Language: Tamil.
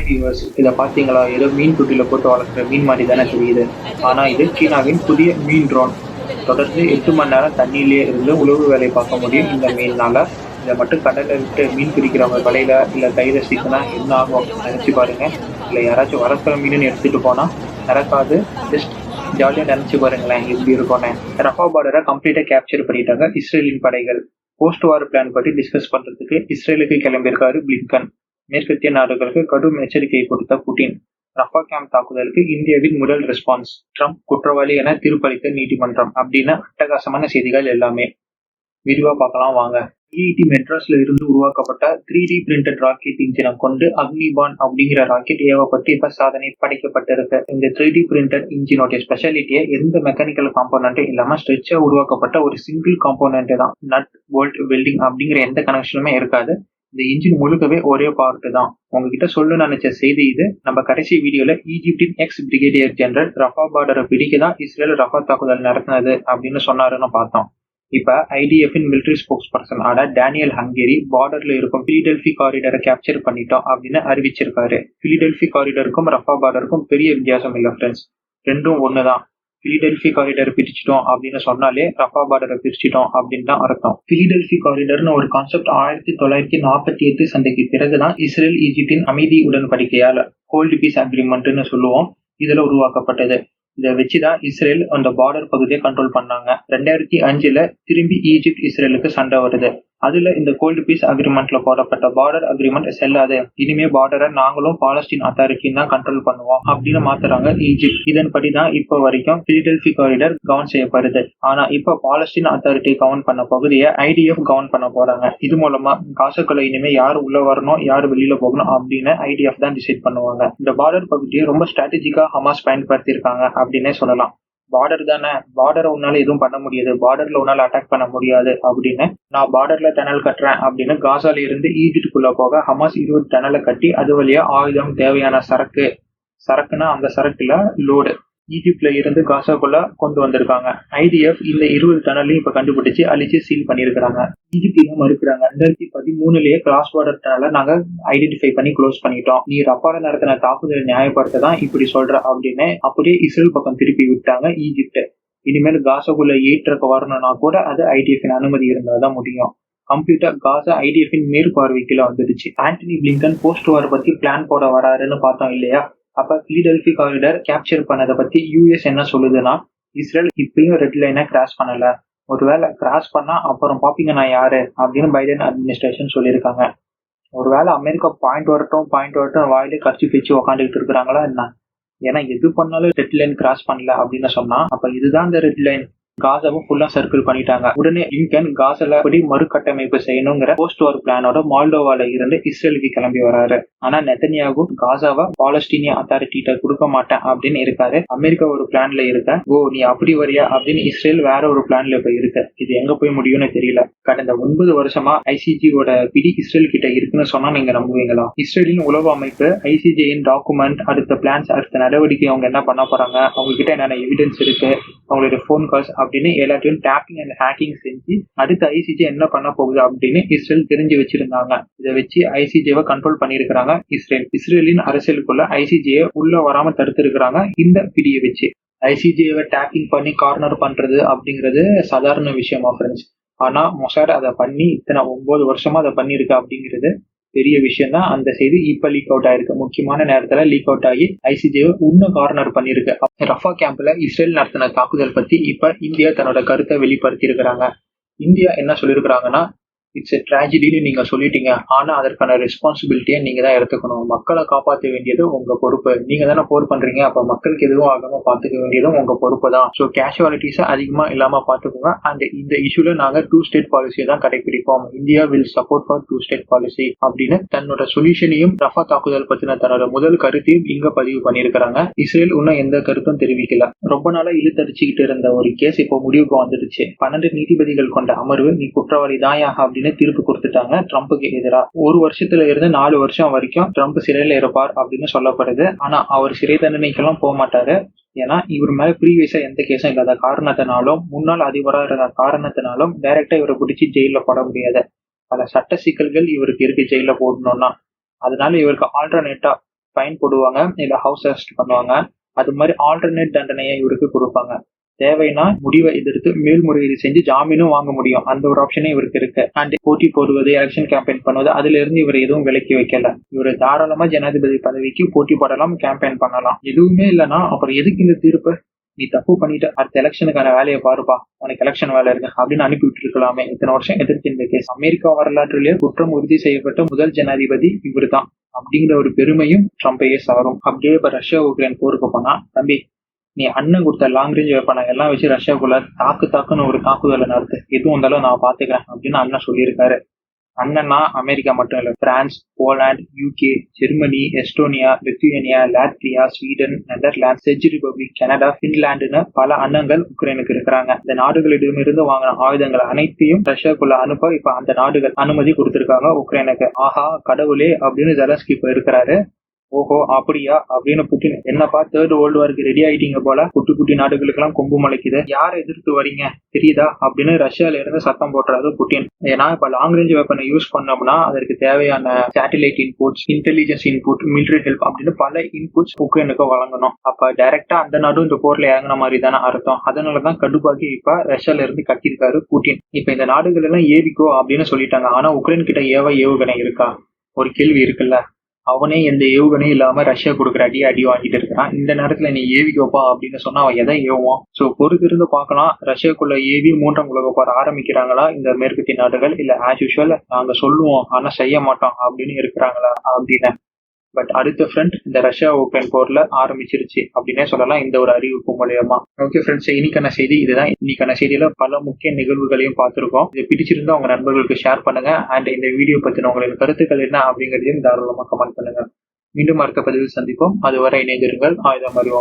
ஹாய் வியூவர்ஸ், இதை பார்த்தீங்களா? ஏதோ மீன் தொட்டியில் போட்டு வளர்க்குற மீன் மாதிரி தானே தெரியுது. ஆனால் இது சீனாவின் புதிய மீன் ட்ரோன். தொடர்ந்து 8 மணி நேரம் தண்ணியிலேயே இருந்து உழவு வேலை பார்க்க முடியும் இந்த மீனால. இதை மட்டும் கடல்ல விட்டு மீன் பிடிக்கிறவங்க வலையில இல்லை கையில சிக்கினா என்ன ஆகும் நினைச்சு பாருங்க. இல்லை யாராச்சும் வளர்க்குற மீன் எடுத்துட்டு போனா நடக்காது. ஜஸ்ட் ஜாலியாக நினைச்சு பாருங்களேன் எப்படி இருக்கும்னு. ரஃபா பார்டரை கம்ப்ளீட்டாக கேப்சர் பண்ணிட்டாங்க இஸ்ரேலின் படைகள். போஸ்ட் வார் பிளான் பற்றி டிஸ்கஸ் பண்றதுக்கு இஸ்ரேலுக்கு கிளம்பியிருக்காரு பிளிங்கன். மேற்கத்திய நாடுகளுக்கு கடும் எச்சரிக்கையை கொடுத்த புட்டின். ரஃபா கேம்ப் தாக்குதலுக்கு இந்தியாவின் முதல் ரெஸ்பான்ஸ். ட்ரம்ப் குற்றவாளி என தீர்ப்பளித்த நீதிமன்றம் அப்படின்னு அட்டகாசமான செய்திகள் எல்லாமே விரிவா பார்க்கலாம் வாங்க. ஐஐடி மெட்ராஸ்ல இருந்து உருவாக்கப்பட்ட 3D பிரிண்டட் ராக்கெட் இன்ஜினை கொண்டு அக்னிபான் அப்படிங்கிற ராக்கெட் ஏவப்பட்டு இப்ப சாதனை படைக்கப்பட்டிருக்கு. இந்த 3D பிரிண்டட் இன்ஜினோட ஸ்பெஷாலிட்டியை எந்த மெக்கானிக்கல் காம்போனன்ட்டும் இல்லாம ஸ்ட்ரெச்சா உருவாக்கப்பட்ட ஒரு சிங்கிள் காம்போனன்ட் தான். நட் போல்ட் வெல்டிங் அப்படிங்கிற எந்த கனெக்ஷனுமே இருக்காது. இந்த இன்ஜின் முழுக்கவே ஒரே பார்ட் தான். உங்ககிட்ட சொல்ல நினைச்ச செய்தி இது. நம்ம கடைசி வீடியோல ஈஜிப்டின் எக்ஸ் பிரிகேடியர் ஜெனரல் ரஃபா பார்டரை பிடிக்க தான் இஸ்ரேல் ரஃபா தாக்குதல் நடத்தினது அப்படின்னு சொன்னாருன்னு பார்த்தோம். இப்ப ஐடிஎஃபின் மிலிட்டரி ஸ்போக்ஸ் பர்சன் ஆன டேனியல் ஹங்கேரி பார்டர்ல இருக்கும் பிலிடெல்பி காரிடரை கேப்சர் பண்ணிட்டோம் அப்படின்னு அறிவிச்சிருக்காரு. பிலிடெல்பி காரிடருக்கும் ரஃபா பார்டருக்கும் பெரிய வித்தியாசம் இல்லை ஃப்ரெண்ட்ஸ், ரெண்டும் ஒண்ணுதான். பிலிடெல்பி காரிடர் பிரிச்சிட்டோம் அப்படின்னு சொன்னாலே ரஃபா பார்டரை பிரிச்சிட்டோம் அப்படின்னு தான் அர்த்தம். பிலிடெல்பி காரிடர்னு ஒரு கான்செப்ட் 1948 சண்டைக்கு பிறகுதான் இஸ்ரேல் ஈஜிப்டின் அமைதி உடன்படிக்கையால கோல்டு பீஸ் அக்ரிமெண்ட்னு சொல்லுவோம் இதுல உருவாக்கப்பட்டது. இதை வச்சுதான் இஸ்ரேல் அந்த பார்டர் பகுதியை கண்ட்ரோல் பண்ணாங்க. 2005 திரும்பி ஈஜிப்ட் இஸ்ரேலுக்கு சண்டை வருது. அதுல இந்த கோல்டு பீஸ் அக்ரிமெண்ட்ல போடப்பட்ட பார்டர் அக்ரிமெண்ட் செல்லாது, இனிமே பார்டரை நாங்களும் பாலஸ்தீன் அத்தாரிட்டியும் தான் கண்ட்ரோல் பண்ணுவோம் அப்படின்னு மாத்துறாங்க ஈஜிப்ட். இதன்படிதான் இப்ப வரைக்கும் பிலிடெல்பி காரிடர் கவர்ன் செய்யப்படுது. ஆனா இப்ப பாலஸ்தீன் அத்தாரிட்டி கவர்ன் பண்ண பகுதியை ஐடிஎஃப் கவர்ன் பண்ண போறாங்க. இது மூலமா காசுக்குள்ள இனிமே யாரு உள்ள வரணும் யாரு வெளியில போகணும் அப்படின்னு ஐடிஎஃப் தான் டிசைட் பண்ணுவாங்க. இந்த பார்டர் பகுதியை ரொம்ப ஸ்ட்ராட்டஜிக்கா ஹமாஸ் பயன்படுத்தி இருக்காங்க அப்படின்னே சொல்லலாம். பார்டர் தானே, பார்டரை உன்னால எதுவும் பண்ண முடியாது, பார்டர்ல உன்னால அட்டாக் பண்ண முடியாது அப்படின்னு நான் பார்டர்ல டனல் கட்டுறேன் அப்படின்னு காசால இருந்து ஈஜிப்டுக்குள்ள போக ஹமாஸ் 20 டனலை கட்டி அது வழியா ஆயுதம் தேவையான சரக்குன்னா அந்த சரக்குல லோடு ஈஜிப்ட்ல இருந்து காசாக்குள்ள கொண்டு வந்திருக்காங்க. ஐடிஎஃப் இந்த 20 டனலையும் இப்ப கண்டுபிடிச்சு அழிச்சு சீல் பண்ணிருக்காங்க. ஈஜிப்டியும் மறுக்கிறாங்க. 2013 கிராஸ் பார்டர் டனலை நாங்க ஐடென்டிஃபை பண்ணி க்ளோஸ் பண்ணிட்டோம், நீ ரஃபால நடத்தின தாக்குதலை நியாயப்படுத்த தான் இப்படி சொல்ற அப்படின்னு அப்படியே இஸ்ரேல் பக்கம் திருப்பி விட்டாங்க ஈஜிப்ட். இனிமேல் காசாக்குள்ள ஏற்றக்க வரணும்னா கூட அது ஐடிஎஃபின் அனுமதி இருந்தாதான் முடியும். கம்ப்யூட்டர் காசா ஐடிஎஃபின் மேற்பார்வைக்குள்ள வந்துடுச்சு. ஆண்டனி பிளிங்கன் போஸ்ட் வார் பத்தி பிளான் போட வராருன்னு பார்த்தோம் இல்லையா? அப்ப பிலிடெல்பி காரிடர் கேப்சர் பண்ணதை பத்தி யூஎஸ் என்ன சொல்லுதுன்னா, இஸ்ரேல் இப்பயும் ரெட் லைனை கிராஸ் பண்ணல, ஒருவேளை கிராஸ் பண்ணா அப்புறம் பாப்பீங்க நான் யாரு அப்படின்னு பைடன் அட்மினிஸ்ட்ரேஷன் சொல்லியிருக்காங்க. ஒருவேளை அமெரிக்கா பாயிண்ட் வரட்டும் வாயிலே கர்ச்சி வச்சு உக்காந்துக்கிட்டு இருக்கிறாங்களா என்ன? ஏன்னா எது பண்ணாலும் ரெட் லைன் கிராஸ் பண்ணல அப்படின்னு சொன்னா அப்ப இதுதான் இந்த ரெட் லைன். காசாவும் ஃபுல்லா சர்க்கிள் பண்ணிட்டாங்க. உடனே லிங்கன் காசால படி மறுகட்டமைப்பு செய்யணுங்கிற போஸ்ட் வார் பிளானோட மால்டோவால இருந்து இஸ்ரேலுக்கு கிளம்பி வராரு. ஆனா நெத்தன்யாகு காசாவை பாலஸ்தீனிய அத்தாரிட்டிட்ட கொடுக்க மாட்டேன் அப்படின்னு இருக்காரு. அமெரிக்கா ஒரு பிளான்ல இருக்க, ஓ நீ அப்படி வரியா அப்படின்னு இஸ்ரேல் வேற ஒரு பிளான்ல இப்ப இருக்கு. இது எங்க போய் முடியும்னு தெரியல. கடந்த 9 வருஷமா ஐசிஜியோட பிடி இஸ்ரேல் கிட்ட இருக்குன்னு சொன்னா நீங்க நம்புவீங்களா? இஸ்ரேலின் உளவு அமைப்பு ஐசிஜியின் டாக்குமெண்ட், அடுத்த பிளான்ஸ், அடுத்த நடவடிக்கை அவங்க என்ன பண்ண போறாங்க, அவங்க கிட்ட என்னென்ன எவிடன்ஸ் இருக்கு, அவங்களோட போன் கால்ஸ் அப்படின்னு எல்லாத்தையும் டேப்பிங் அண்ட் ஹேக்கிங் செஞ்சு அடுத்து ஐசிஜே என்ன பண்ண போகுது அப்படின்னு இஸ்ரேல் தெரிஞ்சு வச்சிருந்தாங்க. இதை வச்சு ஐசிஜேவை கண்ட்ரோல் பண்ணிருக்காங்க இஸ்ரேலின் அரசியலுக்குள்ள ஐசிஜே உள்ள வராம தடுத்து இருக்கிறாங்க. இந்த பிடியை வச்சு ஐசிஜேவை டேப்பிங் பண்ணி கார்னர் பண்றது அப்படிங்கிறது சாதாரண விஷயமா ஃப்ரெண்ட்ஸ். ஆனா மொசாட் அதை பண்ணி இத்தனை 9 வருஷமா அதை பண்ணிருக்கு அப்படிங்கிறது பெரிய விஷயம் தான். அந்த செய்தி இப்ப லீக் அவுட் ஆயிருக்கு. முக்கியமான நேரத்துல லீக் அவுட் ஆகி ஐசிஜே இன்னும் கார்னர் பண்ணிருக்கு. ரஃபா கேம்ப்ல இஸ்ரேல் நடத்தின தாக்குதல் பத்தி இப்ப இந்தியா தன்னோட கருத்தை வெளிப்படுத்தி இருக்கிறாங்க. இந்தியா என்ன சொல்லியிருக்கிறாங்கன்னா, இட்ஸ் எ ட்ராஜடின்னு நீங்க சொல்லிட்டீங்க, ஆனா அதற்கான ரெஸ்பான்சிபிலிட்டியை நீங்க தான் எடுத்துக்கணும். மக்களை காப்பாற்ற வேண்டியது உங்க பொறுப்பு. நீங்க தானே போர் பண்றீங்க, அப்ப மக்களுக்கு எதுவும் ஆகாம பாத்துக்க வேண்டியதும் உங்க பொறுப்பு தான். ஸோ கேஷுவாலிட்டிஸை அதிகமா இல்லாம பாத்துக்கோங்க. அண்ட் இந்த இஷ்யூல நாங்க 2 ஸ்டேட் பாலிசியை தான் கடைபிடிப்போம். India will support for 2 state policy அப்படின்னு தன்னோட சொல்யூஷனையும் ரஃபா தாக்குதல் பத்தின தன்னோட முதல் கருத்தையும் இங்க பதிவு பண்ணிருக்கிறாங்க. இஸ்ரேல் இன்னும் எந்த கருத்தும் தெரிவிக்கல. ரொம்ப நாளா இழுத்தடிச்சுக்கிட்டு இருந்த ஒரு கேஸ் இப்போ முடிவுக்கு வந்துடுச்சு. 12 நீதிபதிகள் கொண்ட அமர்வு நீ குற்றவாளி தாயா அப்படின்னு தீர்ப்பு கொடுத்துட்டாங்க ட்ரம்புக்கு எதிராக. 1 வருஷத்துல இருந்து 4 வருஷம் வரைக்கும் ட்ரம்ப் சிறையில இருப்பார் அப்படின்னு சொல்லப்படுது. ஆனா அவர் சிறை தண்டனைக்கெல்லாம் போக மாட்டாரு. ஏன்னா இவர் மேல ப்ரீவியஸா எந்த கேஸும் இல்லாத காரணத்தினாலும் முன்னாள் அதிபராக இருந்த காரணத்தினாலும் டைரக்டா இவரை பிடிச்சி ஜெயில போட முடியாது. பல சட்ட சிக்கல்கள் இவருக்கு இருக்கு ஜெயில போடணும்னா. அதனால இவருக்கு ஆல்டர்னேட்டா ஃபைன் போடுவாங்க, இல்ல ஹவுஸ் அரெஸ்ட் பண்ணுவாங்க. அது மாதிரி ஆல்டர்னேட் தண்டனையை இவருக்கு கொடுப்பாங்க. தேவைன்னா முடிவை எதிர்த்து மேல்முறையீடு செஞ்சு ஜாமீனும் வாங்க முடியும். அந்த ஒரு ஆப்ஷனே இவருக்கு இருக்கு. அண்ட் போட்டி போடுவது, எலெக்ஷன் கேம்பெயின் பண்ணுவது, அதுல இருந்து இவர் எதுவும் விலக்கி வைக்கல. இவர் தாராளமா ஜனாதிபதி பதவிக்கு போட்டி போடலாம், கேம்பெயின் பண்ணலாம். எதுவுமே இல்லைன்னா அப்புறம் எதுக்கு இந்த தீர்ப்பு? நீ தப்பு பண்ணிட்ட, அடுத்த எலெக்ஷனுக்கான வேலையை பாருப்பா, உனக்கு எலெக்ஷன் வேலை இருக்கு அப்படின்னு அனுப்பி விட்டு இருக்கலாமே. இத்தனை வருஷம் எதிர்த்து இந்த கேஸ். அமெரிக்கா வரலாற்றிலேயே குற்றம் உறுதி செய்யப்பட்ட முதல் ஜனாதிபதி இவர் தான் அப்படிங்கிற ஒரு பெருமையும் ட்ரம்பையே சாரும். அப்படியே இப்ப ரஷ்யா உக்ரைன் போருக்கு போனா, தம்பி நீ அண்ணன் கொடுத்த லாங் ரேஞ்ச் வெப்பனை எல்லாம் வச்சு ரஷ்யாக்குள்ள தாக்குன்னு ஒரு தாக்குதலை நடத்து, எதுவும் வந்தாலும் நான் பாத்துக்கிறேன் அப்படின்னு அண்ணன் சொல்லியிருக்காரு. அண்ணன்னா அமெரிக்கா மட்டும் இல்ல, France, Poland, UK, Germany, Estonia, Lithuania, Latvia, Sweden, Netherlands, செக் ரிபப்ளிக், கனடா, பின்லாந்துன்னு பல அண்ணங்கள் உக்ரைனுக்கு இருக்கிறாங்க. இந்த நாடுகளிடமிருந்து வாங்கின ஆயுதங்கள் அனைத்தையும் ரஷ்யாக்குள்ள அனுப்ப இப்ப அந்த நாடுகள் அனுமதி கொடுத்திருக்காங்க உக்ரைனுக்கு. ஆஹா கடவுளே அப்படின்னு ஜெலன்ஸ்கி இப்ப இருக்கிறாரு. ஓஹோ அப்படியா அப்படின்னு புட்டின், என்னப்பா தேர்ட் வேர்ல்டு வார்க்கு ரெடி ஆயிட்டீங்க போல, குட்டி குட்டி நாடுகளுக்கு எல்லாம் கொம்பு முளைக்குது, யாரை எதிர்த்து வரீங்க தெரியுதா அப்படின்னு ரஷ்யால இருந்து சத்தம் போடுறாரு புட்டின். ஏன்னா இப்ப லாங் ரேஞ்ச் வெப்பனை யூஸ் பண்ணோம்னா அதற்கு தேவையான satellite inputs, intelligence input, military help அப்படின்னு பல இன்புட்ஸ் உக்ரைனுக்கு வழங்கணும். அப்ப டைரக்டா அந்த நாடும் இந்த போர்ல இறங்கின மாதிரி தானே அர்த்தம். அதனாலதான் கடுப்பாக்கி இப்ப ரஷ்யால இருந்து கட்டியிருக்காரு புட்டின். இப்ப இந்த நாடுகள் எல்லாம் ஏவிக்கோ அப்படின்னு சொல்லிட்டாங்க. ஆனா உக்ரைன் கிட்ட ஏவுகணை இருக்கா? ஒரு கேள்வி இருக்குல்ல. அவனே எந்த ஏவுகணையும் இல்லாம ரஷ்யா கொடுக்குற அடி வாங்கிட்டு இருக்கிறான். இந்த நேரத்துல நீ ஏவிக்கோப்பா அப்படின்னு சொன்னா அவன் எதை ஏவுவான்? சோ பொறுத்து இருந்து பார்க்கலாம், ரஷ்யாக்குள்ள ஏவி 3ஆம் உலக போர் ஆரம்பிக்கிறாங்களா இந்த மேற்கத்திய நாடுகள், இல்ல ஆஸ் யூஷுவல் நாங்க சொல்லுவோம் ஆனா செய்ய மாட்டோம் அப்படின்னு இருக்கிறாங்களா அப்படின்னு. பட் அடுத்த ஃப்ரண்ட் இந்த ரஷ்யா உக்ரைன் போர்ல ஆரம்பிச்சிருச்சு அப்படின்னே சொல்லலாம் இந்த ஒரு அறிவிப்பு மூலியமா. ஓகே ஃப்ரெண்ட்ஸ், இன்னைக்கான செய்தி இதுதான். இன்னைக்கான செய்தியில பல முக்கிய நிகழ்வுகளையும் பார்த்திருக்கோம். இது பிடிச்சிருந்தா உங்க நண்பர்களுக்கு ஷேர் பண்ணுங்க. அண்ட் இந்த வீடியோ பத்தின உங்களின் கருத்துக்கள் என்ன அப்படிங்கறதையும் தாராளமா கமெண்ட் பண்ணுங்க. மீண்டும் அடுத்த பதிவில் சந்திப்போம். அதுவரை இணைந்திருங்கள். ஆயுதம் அறிவோம்.